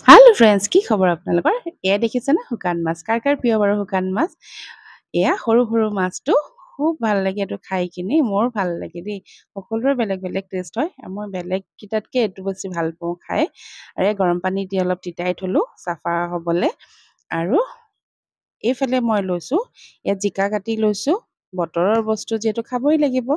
Hello friends কি খবৰ আপোনালোকৰ এয়া দেখিছেনে শুকান মাছ কাৰ প্ৰিয় বাৰু শুকান মাছ এয়া সৰু সৰু মাছটো খুব ভাল লাগে এটো খাই কিনি মোৰ ভাল লাগে দেই সকলোৰে বেলেগ বেলেগ টেষ্ট হয় মই বেলেগ কিটাতকে এটো বেছি ভাল পাওঁ খাই আৰু এই গৰম পানী দি অলপ তিতাই থলো সাফা হ'বলে আৰু এইফালে মই লৈছো ইয়াত জিকা কাটি লৈছো বতৰৰ বস্তু যেটো খাবই লাগিব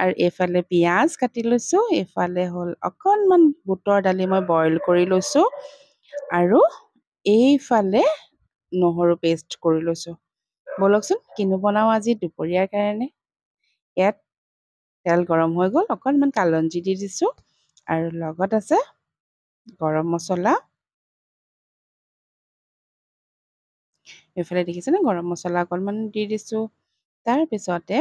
আৰু এইফালে পিয়াজ কাটি লৈছো এইফালে হল অকনমান বুটৰ দালি মই বইল কৰি লৈছো আৰু এইফালে নহৰু পেষ্ট কৰি লৈছো বলকচোন কিনো বনাও আজি দুপৰীয়াৰ কাৰণে ইয়াত তেল গৰম হৈ গ'ল অকনমান কালঞ্জি দি দিছো আৰু লগত আছে গৰম মছলা এইফালে দেখিছেনে গৰম মছলা অকনমান দি দিছো তাৰ পিছতে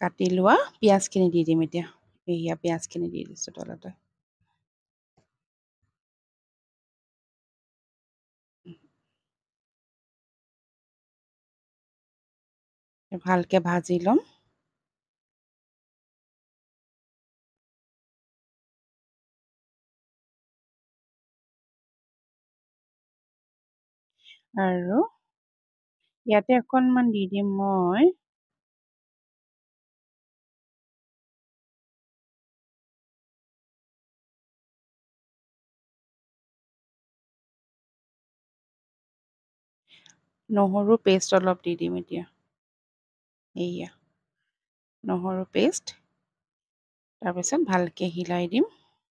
কাটি লোৱা পিয়াজখিনি দি দিম এতিয়া এইয়া পিয়াজখিনি দি দিছো তলতে ভালকে ভাজি লম আৰু ইয়াতে অকনমান দি দিম মই নহৰু পেষ্ট অলপ দি দিম এতিয়া এইয়া নহৰু পেষ্ট তাৰ পিছত ভালকে হিলাই দিম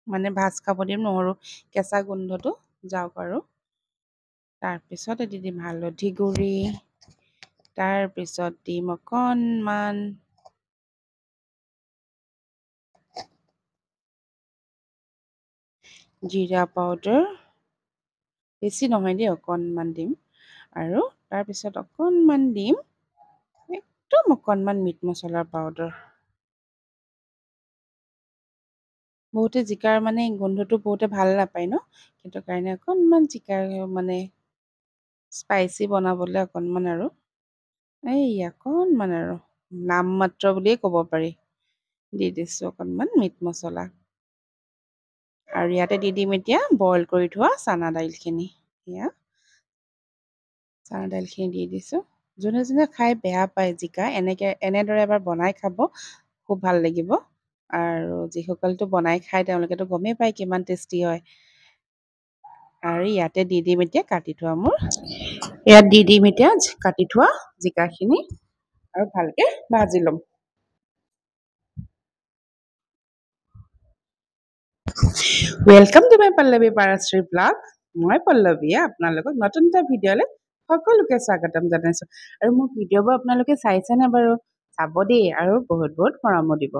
মানে ভাজ খাব দিম নহৰু কেঁচা গোন্ধটো যাওক আৰু তাৰ পিছত দি দিম হালধি গুৰি তাৰ পিছত দিম অকনমান জিৰা পাউডাৰ বেছি নহয় দেই অকনমান দিম আৰু তাৰ পিছত অকনমান দিম একদম অকনমান মিট মছলাৰ পাউডাৰ বহুতে জিকাৰ মানে গোন্ধটো বহুতে ভাল নাপায় ন কিন্তু কাৰণে অকনমান জিকাৰ মানে স্পাইচি বনাবলে অকনমান আৰু এই অকনমান আৰু নাম মাত্ৰ বুলিয়ে ক'ব পাৰি দি দিছো অকনমান মিট মছলা আৰু ইয়াতে দি দিম এতিয়া বইল কৰি থোৱা চানা দাইলখিনি এয়া চানা দাইলখিনি দি দিছো যোনে যোনে খাই বেয়া পায় জিকা এনেদৰে এবাৰ বনাই খাব খুব ভাল লাগিব আৰু যিসকলটো বনাই খায় তেওঁলোকেতো গমেই পায় কিমান টেষ্টি হয় আৰু ইয়াতে দি দিম এতিয়া কাটি থোৱা মোৰ ইয়াত দি দিম এতিয়া কাটি থোৱা জিকাখিনি আৰু ভালকে ভাজি ল'ম welcome to my Pallavi Parashree blog মই পল্লৱীয়ে আপোনালোকক নতুন এটা ভিডিঅ'লৈ সকলোকে স্বাগতম জনাইছো আৰু মোৰ ভিডিঅ'বোৰ আপোনালোকে চাইছেনে বাৰু চাব দেই আৰু বহুত বহুত মৰমো দিব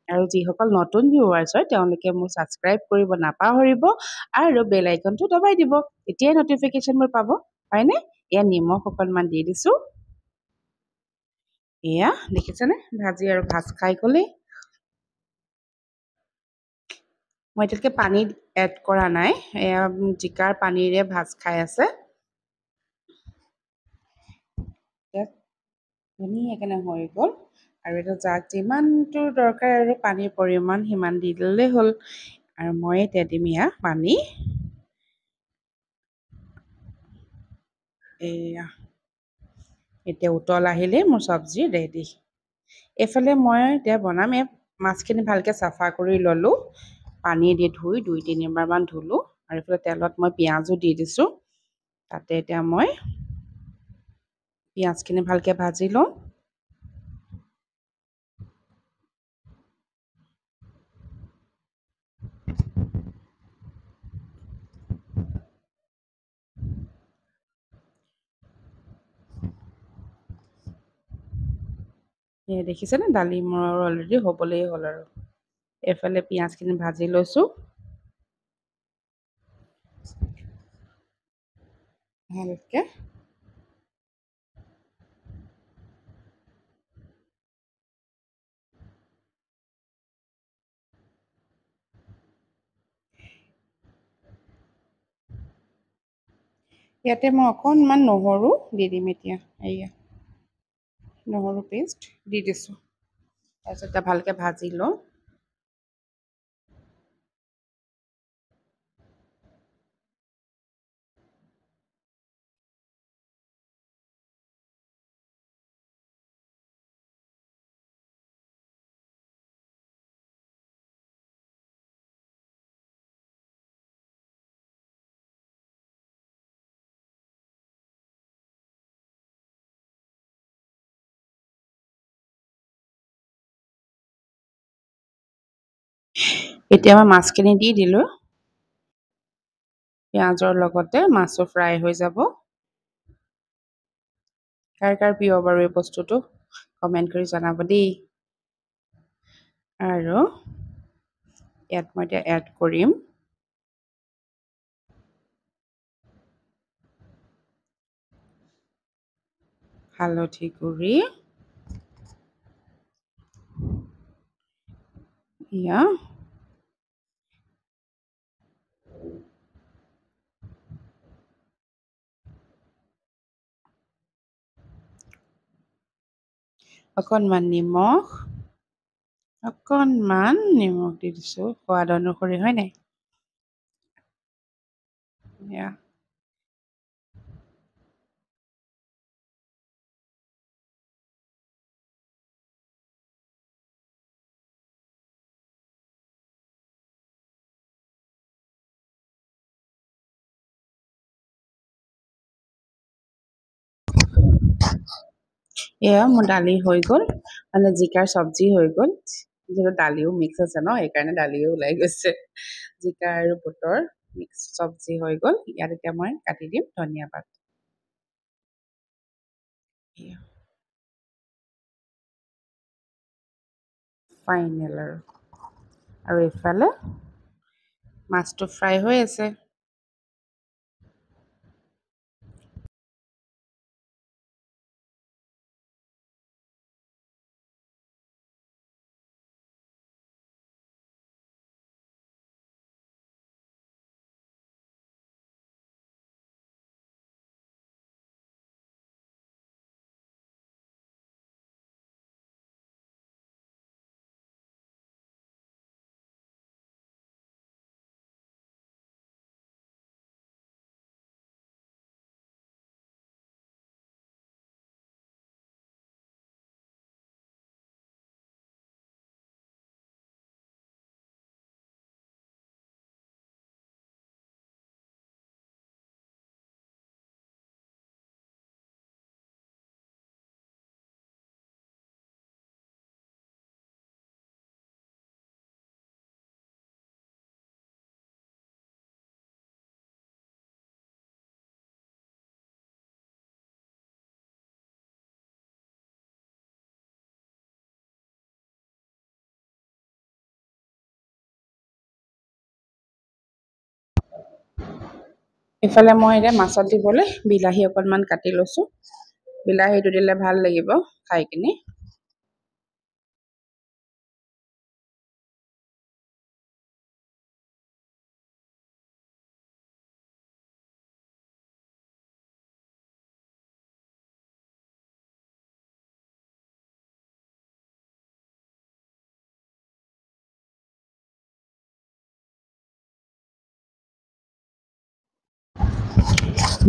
আৰু যিসকল নতুন ভিউৱাৰ্ছ হয় তেওঁলোকে মোৰ ছাবস্ক্ৰাইব কৰিব নাপাহৰিব আৰু বেল আইকনটো দবাই দিব এতিয়াই নটিফিকেশ্যনবোৰ পাব হয়নে এয়া নিমখ অকণমান দি দিছো এয়া দেখিছেনে ভাজি আৰু ভাজ খাই গ'লেই মই এতিয়ালৈকে পানী এড কৰা নাই এয়া জিকাৰ পানীৰে ভাজ খাই আছে ধুনীয়াকৈ হৈ গ'ল আৰু এটা যাক যিমানটো দৰকাৰ আৰু পানীৰ পৰিমাণ সিমান দি দিলেই হ'ল আৰু মই এতিয়া দিম এয়া পানী এয়া এতিয়া উতল আহিলে মোৰ চব্জি ৰেডি এইফালে মই এতিয়া বনাম মাছখিনি ভালকৈ চাফা কৰি ল'লোঁ পানী দি ধুই 2-3বাৰমান ধুলোঁ আৰু এইফালে তেলত মই পিঁয়াজো দি দিছোঁ তাতে এতিয়া মই পিঁয়াজখিনি ভালকৈ ভাজি লওঁ দেখিছেনে দালি মোৰ অলৰেডি হ'বলেই হ'ল আৰু এইফালে পিঁয়াজখিনি ভাজি লৈছোঁ ভালকৈ ইয়াতে মই অকণমান নহৰু দি দিম এতিয়া এয়া নহৰু পেষ্ট দি দিছোঁ। তাৰপিছত এতিয়া ভালকৈ ভাজি লওঁ। এতিয়া মই মাছখিনি দি দিলোঁ। পিঁয়াজৰ লগতে মাছো ফ্ৰাই হৈ যাব। কাৰ কাৰ প্ৰিয় বাৰু এই বস্তুটো কমেণ্ট কৰি জনাব দেই। আৰু ইয়াত মই এতিয়া এড কৰিম হালধি গুড়ি, এয়া অকণমান নিমখ দি দিছোঁ সোৱাদ অনুসৰি, হয় নাই? এয়া এয়া মোৰ দালি হৈ গ'ল, মানে জিকাৰ চব্জি হৈ গ'ল। যিহেতু দালিও মিক্স আছে ন, সেইকাৰণে দালিও ওলাই গৈছে। জিকা আৰু বুটৰ মিক্স চব্জি হৈ গ'ল। ইয়াত এতিয়া মই কাটি দিম ধনিয়া পাত। ফাইনেল আৰু এইফালে মাছটো ফ্ৰাই হৈ আছে। এইফালে মই এতিয়া মাছত দিবলৈ বিলাহী অকণমান কাটি লৈছোঁ। বিলাহীটো দিলে ভাল লাগিব খাই কিনি।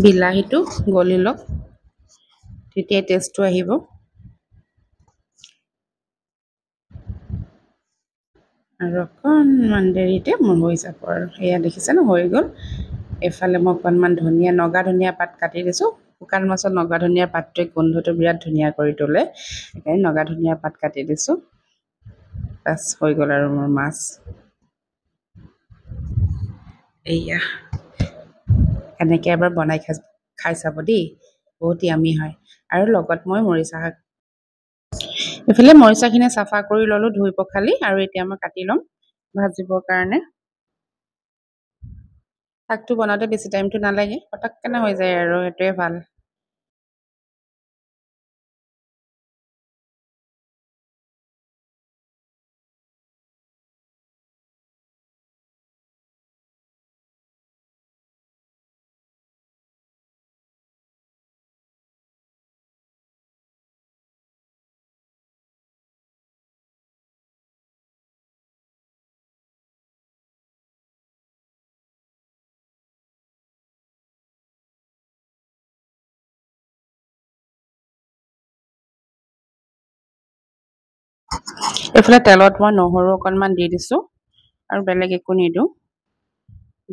বিলাহীটো গলি লওক, তেতিয়াই টেষ্টটো আহিব। আৰু অকণমান দেৰিতে মোৰ হৈ যাব আৰু সেয়া দেখিছে ন, হৈ গ'ল। এইফালে মই অকণমান নগা ধনিয়া পাত কাটি দিছোঁ। শুকান মাছত নগা ধনিয়াৰ পাতটোৱে গোন্ধটো বিৰাট ধুনীয়া কৰি তোলে। সেইকাৰণে নগা ধনিয়া পাত কাটি দিছোঁ। বাছ হৈ গ'ল আৰু মোৰ মাছ। এইয়া এনেকৈ এবাৰ বনাই খাই চাব দেই, বহুত য়ামি হয়। আৰু লগত মই মৰিচা শাক, এইফালে মৰিচাখিনি চাফা কৰি ল'লোঁ ধুই পখালি, আৰু এতিয়া মই কাটি ল'ম ভাজিবৰ কাৰণে। শাকটো বনাওঁতে বেছি টাইমটো নালাগে, পটককেনে হৈ যায় আৰু সেইটোৱে ভাল। এইফালে তেলত মই নহৰু অকণমান দি দিছোঁ আৰু বেলেগ একো নিদিওঁ।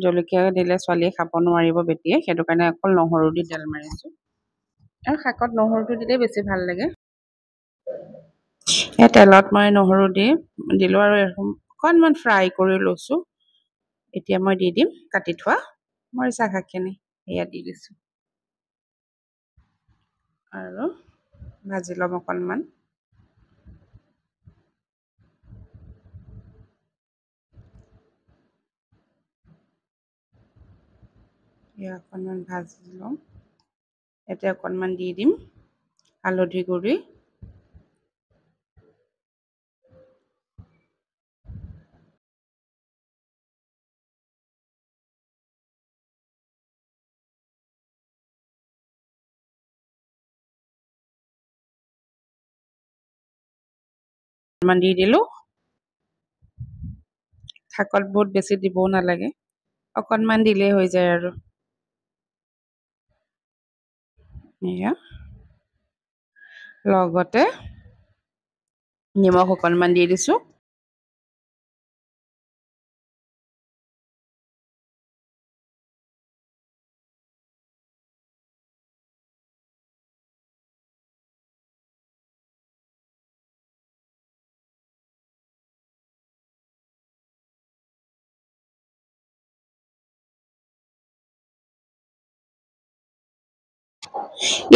জলকীয়া দিলে ছোৱালীয়ে খাব নোৱাৰিব বেটিয়ে, সেইটো কাৰণে অকল নহৰু দি তেল মাৰিছোঁ। আৰু শাকত নহৰুটো দিলে বেছি ভাল লাগে। এই তেলত মই নহৰু দিলোঁ আৰু অকণমান ফ্ৰাই কৰি লৈছোঁ। এতিয়া মই দি দিম কাটি থোৱা মৰিচা শাকখিনি, এয়া দি দিছোঁ আৰু ভাজি ল'ম অকণমান। এয়া অকণমান ভাজি ল'ম। এতিয়া অকণমান দি দিম হালধি গুড়ি, অকণমান দি দিলোঁ। শাকত বহুত বেছি দিবও নালাগে, অকণমান দিলেই হৈ যায় আৰু। এয়া লগতে নিমখ অকণমান দি দিছোঁ।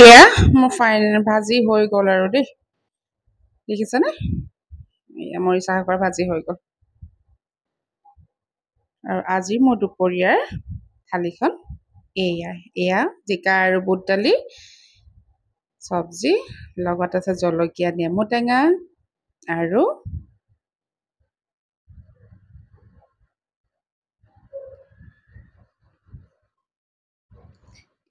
এয়া মোৰ ভাজি হৈ গ'ল আৰু দেই, দেখিছেনে? এয়া মৰিচা শাকৰ ভাজি হৈ গ'ল। আৰু আজি মোৰ দুপৰীয়াৰ থালিখন এয়া জিকা আৰু বুট দালি চব্জি, লগত আছে জলকীয়া নেমু টেঙা আৰু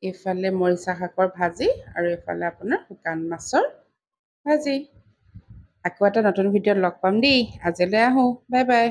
এইফালে মৰিচা শাকৰ ভাজি আৰু এইফালে আপোনাৰ শুকান মাছৰ ভাজি। আকৌ এটা নতুন ভিডিঅ'ত লগ পাম দেই। আজিলৈ আহোঁ, বাই বাই।